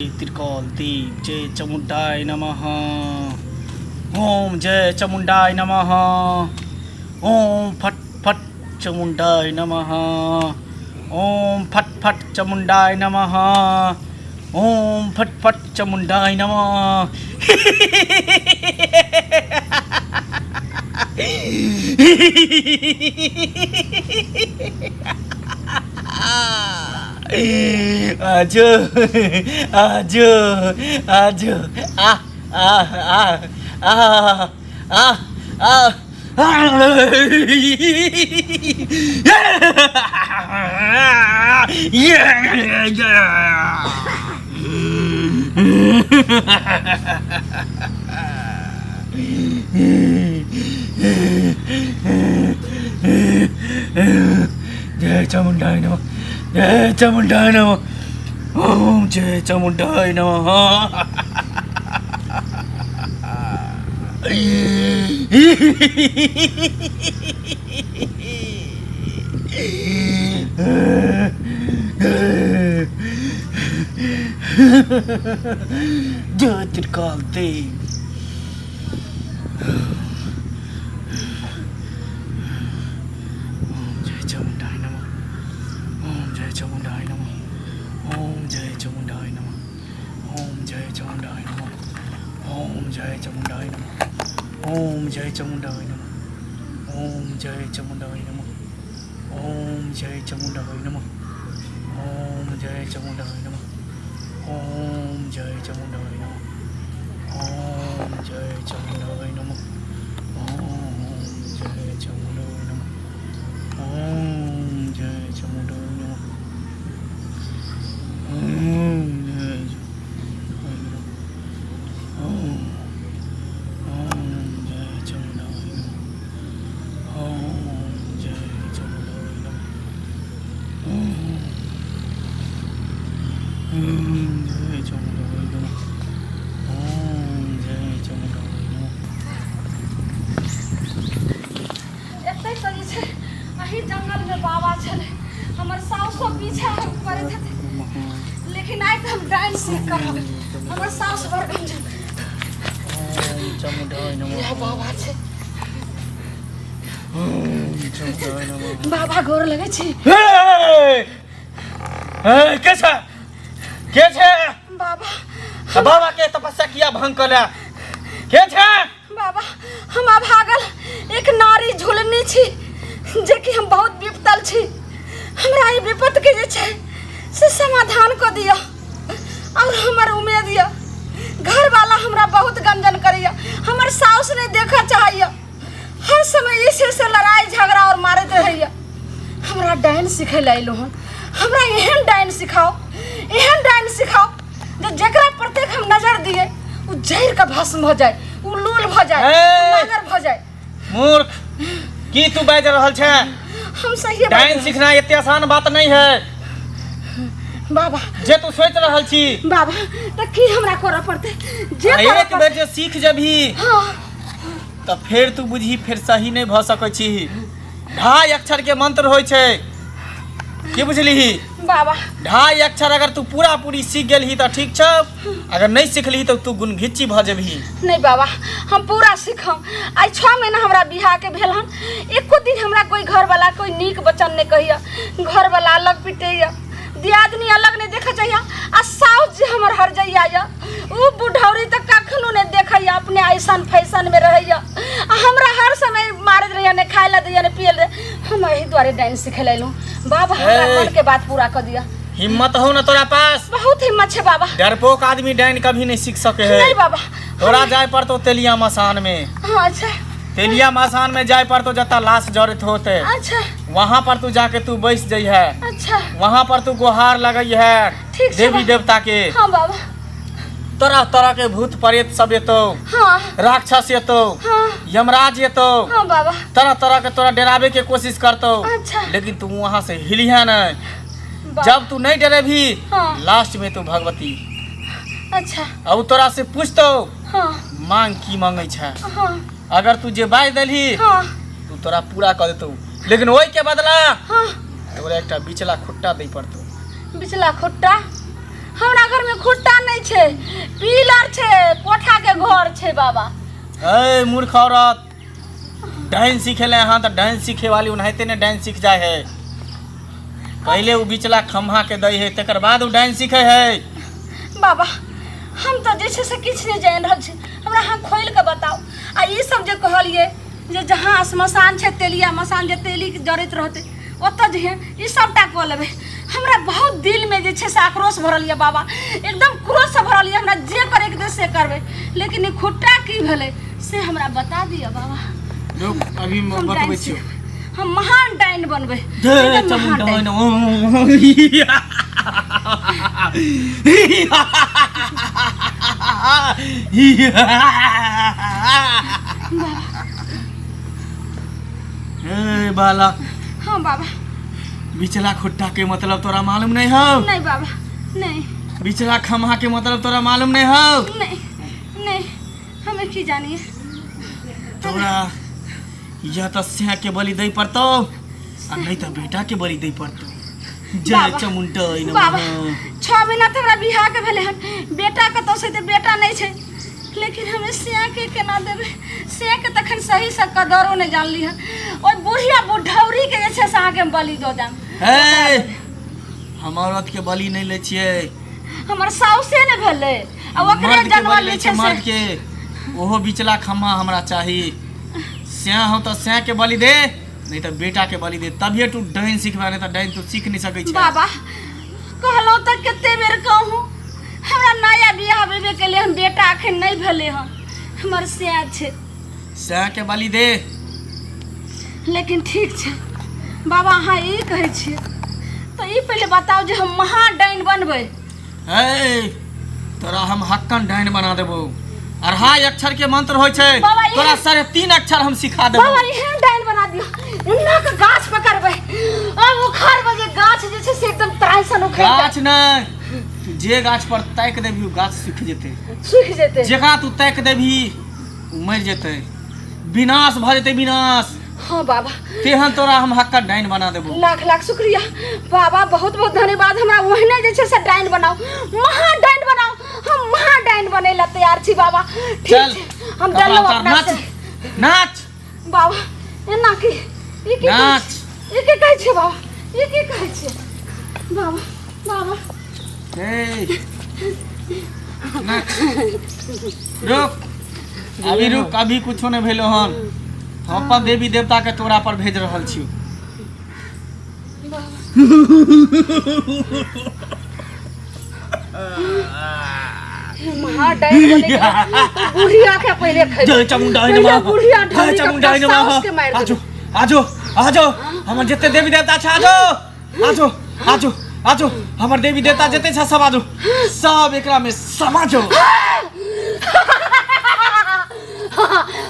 त्रिकाल देव जय चामुंडाय नमः। ओम जय चामुंडाय नमः। ओम फट फट चामुंडाय नमः। ओम फट फट चामुंडाय नमः। ओम फट फट चामुंडाय नमः। आजो आजो आजो आ आ आ आ आ आ जय चामुंडाय नमः। जय चामुंडाय नमः। ओम जय चामुंडाय नमः। जय त्रिकाल देव। चामुंडाय नमः। ओम जय चामुंडाय नमः। ओम जय चामुंडाय नमः। ओम जय चामुंडाय नमः। ओम जय चामुंडाय नमः। ओम जय चामुंडाय नमः। ओम जय चामुंडाय नमः। ओम जय चामुंडाय नमः। ओम जय चामुंडाय नमः। ओम जय चामुंडाय नमः। ओम जय चामुंडाय नमः। ओम जय चामुंडाय नमः। जंगल में बाबा चले हमर साउस को पीछा पड़े थे, लेकिन आज हम डांस करब। हमर साउस बरगंज ओम चामुंडाय नमः। बाबा छे ओम चामुंडाय नमः। बाबा गोर लगे छी। के छे के छे बाबा बाबा के तपस्या किया भंग कला के छे बाबा हम भागल एक नारी झुलनी छी जे कि हम बहुत विपतल छी। हमरा ई विपत के जे छै से समाधान क दिया और हमर उम्मीद या घर वाला हमरा बहुत गंजन करैया। हमर साउस ने देखा चाहिए हर समय इसे से लड़ाई झगड़ा और मारत रहैया। हमरा डांस सिखे लाइलो हन। हमरा एहन डांस सिखाओ जे जकरा प्रत्येक हम नजर दिए उ जहर का भस्म हो जाए, उ लूल हो जाए, नागर हो जाए। मूर्ख की तू बाज रहल छे? हम सही डांस सीखना इतने आसान बात नहीं है बाबा। जे तू सोच रहल छी बाबा त की हमरा करे पड़ते जे एक बेर जे सीख जभी हां तो फिर तू बुझी फिर सही नहीं भ सकै छी। ढाई अक्षर के मंत्र होय छे की बुझली बाबा। ढाई अक्षर अगर तू पूरा पूरी सीख गेलही तो ठीक छ, अगर नहीं सीखली तो तू गुणघिच्ची भ जेबही। नहीं बाबा हम पूरा सीखम। आई 6 महीना हमरा बियाह के भेल हन, एको दिन हमरा कोई घर वाला कोई नीक वचन नहीं कहिया। घर वाला अलग पिटैया, दियादनी अलग नहीं देखा चाहिए। आ साउस जी हमर हर जइया या उ बुढ़ौरी तक कखनो नहीं देखैया, अपने ऐसन फैशन में रहैया। हमरा हर समय मारत रहैया, ने खाए ला दैया ने पिए ला। हम एही द्वारे डांस सिखे लैलू। बाबा हमरा मन के बात पूरा कर दिया। हिम्मत हो ना तोरा पास? बहुत हिम्मत छे बाबा। डरपोक आदमी डांस कभी नहीं सीख सके है। नहीं बाबा तोरा जाए पर तो तेलिया मसान में। हाँ अच्छा तेलिया मसान में जाए पर तो जता लाश जड़त होते अच्छा वहाँ पर तू जाके तू बैठ जाइ है। अच्छा वहाँ पर तू गुहार लगई है ठीक देवी देवता के। हाँ बाबा। तरह तरह के भूत प्रेत सब ये तो हाँ राक्षस ये तो हाँ यमराज ये तो हाँ बाबा। तरह तरह के तोरा डरावे के कोशिश करतो। अच्छा लेकिन तू वहाँ से हिली है न। जब तू नहीं डरे भी हाँ। लास्ट में तू भगवती अच्छा अब तोरा से पूछतो हाँ मांग की मांगे छे। हाँ अगर तू जे बाज दलही हाँ तू तोरा पूरा कर देतो, लेकिन वही के बदला हाँ तोरा एक बिचला खुट्टा दे पड़तो। बिचला खुट्टा हमरा घर में खुट्टा नहीं छे, पिलर छे, कोठा के घर छे बाबा। ए मूर्ख औरत, डांस सीखेले हाँ तो डांस सीखे वाली उन्हें ने डांस सीख जाए है। पहले वो बिचला खम्हा के दई है तकर बाद वो डांस सीखे है। बाबा हम तो जैसे से किछ नहीं जान रहल छे, हमरा हाँ खोल के बताओ। आ ये सब जो कहलिए जे जहाँ श्मशान छे तेलिया मसान जे तेली जड़त रहते ओत जे ये सबटा कह लेबे। हमरा बहुत दिल में जे छे से आक्रोश भरल है बाबा, एकदम क्रोध से भरल है। हमरा जे करे के दे से करबे, लेकिन ई खुट्टा की भेले से हमरा बता दिया बाबा। रुक अभी मैं बतबै छियो। हम महान डाइन बनबे। जय चामुंडा ए बाला। हाँ बाबा। बिचला खुट्टा के मतलब तोरा मालूम नहीं हो? नहीं बाबा नहीं। बिचला खम्हा के मतलब तोरा मालूम नहीं हो? नहीं नहीं हमें की जानिए तोरा या तो सिंह के बलि दे पड़तो और नहीं तो बेटा के बलि दे पड़तो। जय चामुंडा बाबा 6 महीना तक बिहार के भेले हन, बेटा के तो से बेटा नहीं छे, लेकिन हमें सिया के केना देबे? सिया के तखन सही से कदरो नहीं जान ली हन। और बुढ़िया बुढ़ौरी के जे छे से के बलि दो जान। ए हम औरत के बलि नहीं ले छिए, हमर साउसे ने भेले आ ओकरे जनवा ले छे मर्द के। ओहो बिचला खम्हा हमरा चाहिए। सिया हो तो सिया के बलि दे, नहीं तो बेटा के बलि दे, तभी तू डाइन सीखबा, नहीं तो डाइन तू सीख नहीं सकै छै। बाबा कहलो त कते बेर कहूं हमरा नया बियाह भेबे के लिए हम बेटा अखन नहीं भेले हन, हमर सिया छे। सिया के बलि दे। लेकिन ठीक छे बाबा, अहाँ ई कहै छिए तो ई पहले बताओ जे हम महान डाइन बनबै। ए तोरा हम हक्कन डाइन बना देबो। अढ़ाई अक्षर के मंत्र होय छै, तोरा 3.5 अक्षर हम सिखा देबो। बाबा ये डाइन बना दियो, इन्ना के गाछ पकड़बै अब उखाड़ बजे गाछ जे छै से एकदम त्राई सन उखड़ गाछ नहीं, जे गाछ पर ताक देबी उ गाछ सूख जेते। जेकरा तू ताक देबी उ मर जेते, विनाश भ जेते विनाश। हाँ बाबा तेहन तोरा हम हक्का डाइन बना देबो। लाख लाख शुक्रिया बाबा, बहुत बहुत धन्यवाद। हमरा ओहने जे छै से डाइन बनाओ, महा डाइन बनाओ। हम महा डाइन बने ला तैयार छी बाबा। चल हम डरलो अपना से। नाच बाबा एना की ई की नाच, ई की कहै छै बाबा? ई की कहै छै बाबा? बाबा ए नाच। रुक अभी रुक, अभी कुछो नहीं भेलो हन। हम अपन देवी देवता के तोरा पर भेज रहल छी। महा डाइन बने के बुढ़िया के पहले खै। जय चामुंडा नमः, बुढ़िया जय चामुंडा नमः। आजो आजो आजो हमर जते देवी देवता छ, आजो आजो आजो आजो हमर देवी देवता जते छ सब आजो, सब एकरा में समाजो।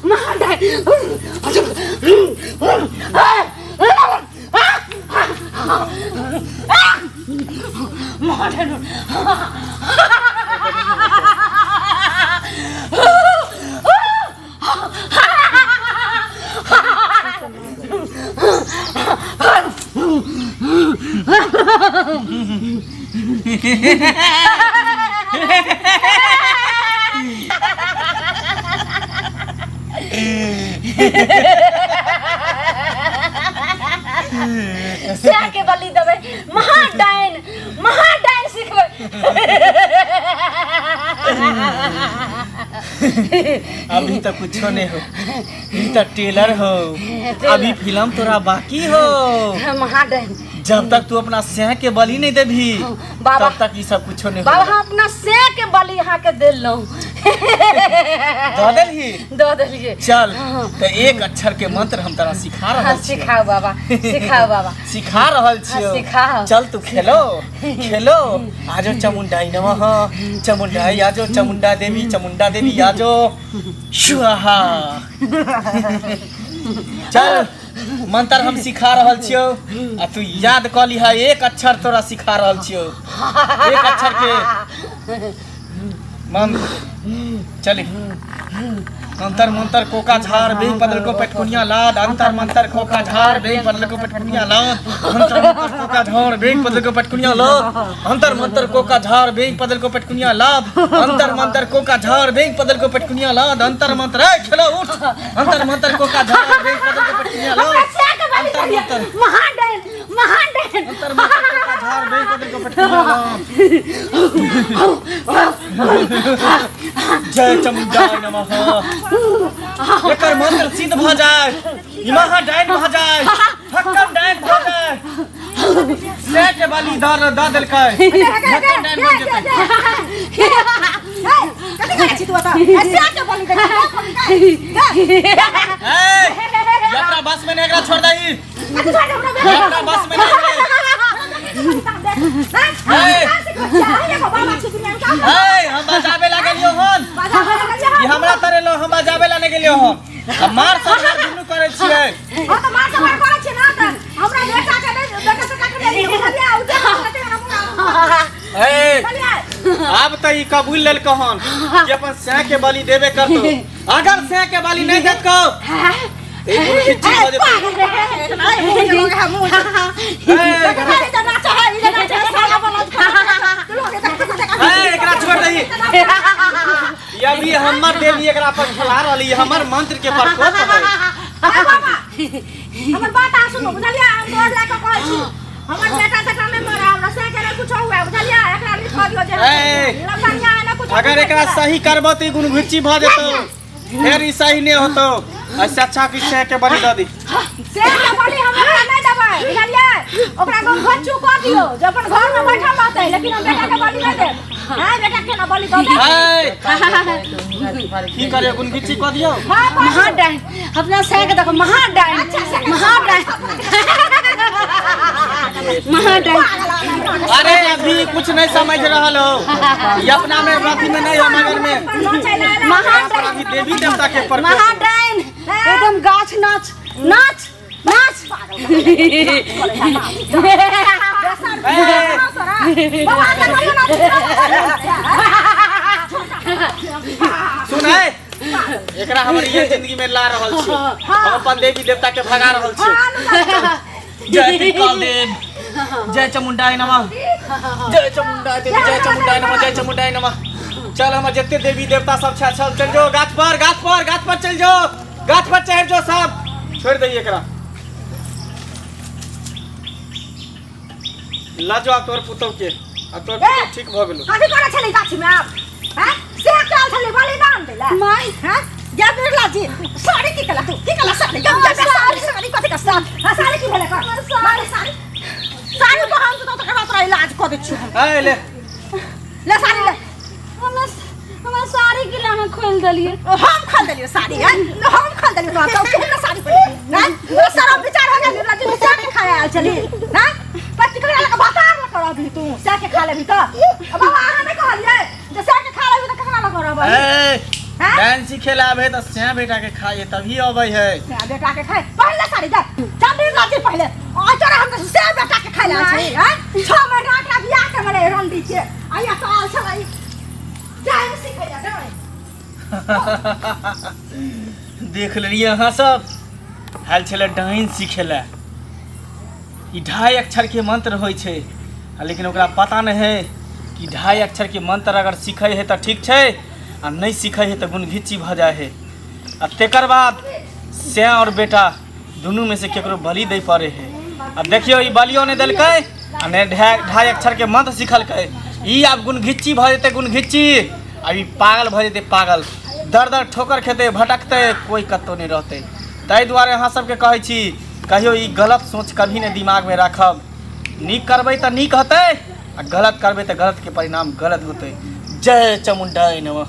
महा डाइन आजो महा डाइन सिया के बलि देबे, महा डाइन सिखबे। अभी तक कुछ नहीं हो, ये तो टेलर हो, अभी फिल्म तोरा बाकी हो। महा डाइन जब तक तू अपना सिंह के बलि नहीं देभी बाबा, तब तक ये सब कुछ नहीं बाबा हम अपना सिया के बलि यहाँ के देलौ। दो दलिए। चल तो एक अक्षर के मंत्र हम तोरा सिखा रहल छी। सिखाओ बाबा, सिखाओ बाबा। सिखा रहल छियो, सिखाओ। चल तू खेलो खेलो। आजो चामुंडाई नमः, चामुंडाई आजो, चामुंडा देवी आजो स्वाहा। चल मंत्र हम सिखा रहल छियो आ तू याद क लिहा। एक अक्षर तोरा सिखा रहल छियो, एक अक्षर के चले अंतर मंतर कोका झार बेई पदल को पटकुनिया लाद अंतर मंतर कोका झार बेई पदल को पटकुनिया लाद अंतर मंतर कोका झार बेई पदल को पटकुनिया लाद अंतर मंतर कोका झार बेई पदल को पटकुनिया लाद अंतर मंतर कोका झार बेई पदल को पटकुनिया लाद अंतर मंतर खेलो उठ अंतर मंतर कोका झार बेई पदल को पटकुनिया लाद अंतर मंतर अंतर मंतर कोका झार बेई पदल को पटकुनिया लाद जय चामुंडाय नमः एकर मंत्र सिद्ध भ जाए इमहा डाइन भ जाए हक्कम डाइन भ जाए से के बाली दर द देलकै हक्कम डाइन बन जेतै कथि कहै छी तू त से के बाली दे यात्रा बस में एकरा छोड़ दही यात्रा बस में नहीं हम बजाबे लागलियो हन ई हमरा तरे लो हम बजाबे ला नहीं गेलियो हन अब मार संहार दुनु करे छियै हां त मार संहार करे छी ना त हमरा बेटा के बेटा से काट ले अब त ई कबूल लेल कहन कि अपन सै के बलि देबे करतो अगर सै के बलि नहीं देत को ए खिच्ची हो जेतै एकरा छोड़ दही ये भी हमर देवी एकरा पर खला रहली हमर मंत्र के प्रकोप है हमर बात आ सुनो बुझलिया हम तोड़ ला के कहै छी हमर बेटा तका में मरा हमरा से के कुछ हुआ बुझलिया एकरा लिख दियो जे लंबनिया ना कुछ अगर एकरा सही करबो त गुण घिच्ची भ जेतो फिर ई सही नहीं होतो ऐसे अच्छा कि से के बलि द दी से के बलि हमरा नहीं देबै बुझलिया ओकरा को घच्चू कर दियो जे अपन घर में बैठल रहतै लेकिन हम बेटा के बलि नहीं देब हां बेटा के ना बलि द दे की करे गुण घिच्ची क दियो महाडाइन अपना से के देखो महाडाइन महाडाइन अरे अभी कुछ नहीं समझ रहल हो ये अपना में राती में नहीं मगर में महाडाइन देवी देवता के प्रकोप महाडाइन एकदम गाछ नाच नाच नाच सुन एकरा हमर ये जिंदगी में ला रहल छी हम अपन देवी देवता के भगा रहल छी जय त्रिकाल देव जय चामुंडाय नमः जय चामुंडाय देवी जय चामुंडाय नमः जय चामुंडाय नमः चल हम जितने देवी देवता सब छा चल चल जाओ गाछ पर चल जाओ गाछ पर चढ़ जाओ सब छोड़ दइए एकरा ला जो तोर पुतौ के आ तोर पुतौ ठीक भ गेलो कथि करे छली गाछी में आप हैं से काल छली बलिदान देला माय हैं या बिरला जी साड़ी की कला तू की कला साड़ी जब साड़ी कथि का साड़ी की भेले कर साड़ी को हम तो तकरा तोरा इलाज क दे छु ए ले साड़ी ले हम साड़ी के लिए खोल दलिए हम खोल दलिए साड़ी है हम खोल दलिए तो केना साड़ी ना सारा विचार हो गेल राजू से के खाया चली ना पति के लगा बातार न कर दी तू से के खा लेबी तो बाबा हमें कहलिए जे से के खा लेबी तो केना न करब ए डांस सिखेला आबे त से बेटा के खाए तभी आबै है से बेटा के खाए पहले साड़ी दे चांदी लाती पहले आ तोरा हम से बेटा के खाइला छै हैं 6 महीना के बियाह के मरे रंडी छै आया साल छलाई डांस सिखेला दे देख लिये अहाँ सब हाल छले डाइन सिखेला ई 2.5 अक्षर के मंत्र होय छै लेकिन ओकरा पता नहीं है कि 2.5 अक्षर के मंत्र अगर सीखे है तो ठीक है आ नहीं सीखे है तो गुण घिच्ची भ जाए है आ तेकर बाद से और बेटा दोनों में से केकरो बलि दे पड़े है अब देखियो ई बलियो ने देलकै आ ने 2.5 अक्षर के मंत्र सिखलकै ई अब गुण घिच्ची भ जेते गुण घिच्ची अभी पागल भ जेते पागल दर दर ठोकर खेते भटकते कोई कत्तो नहीं रहते ताहि दुआरे अहाँ सबके कहै छी कहियो ई गलत सोच कभी नहीं दिमाग में राखब नीक करबै तो नीक होतै आ गलत करबै तो गलत के परिणाम गलत होतै जय चामुंडाय नमः।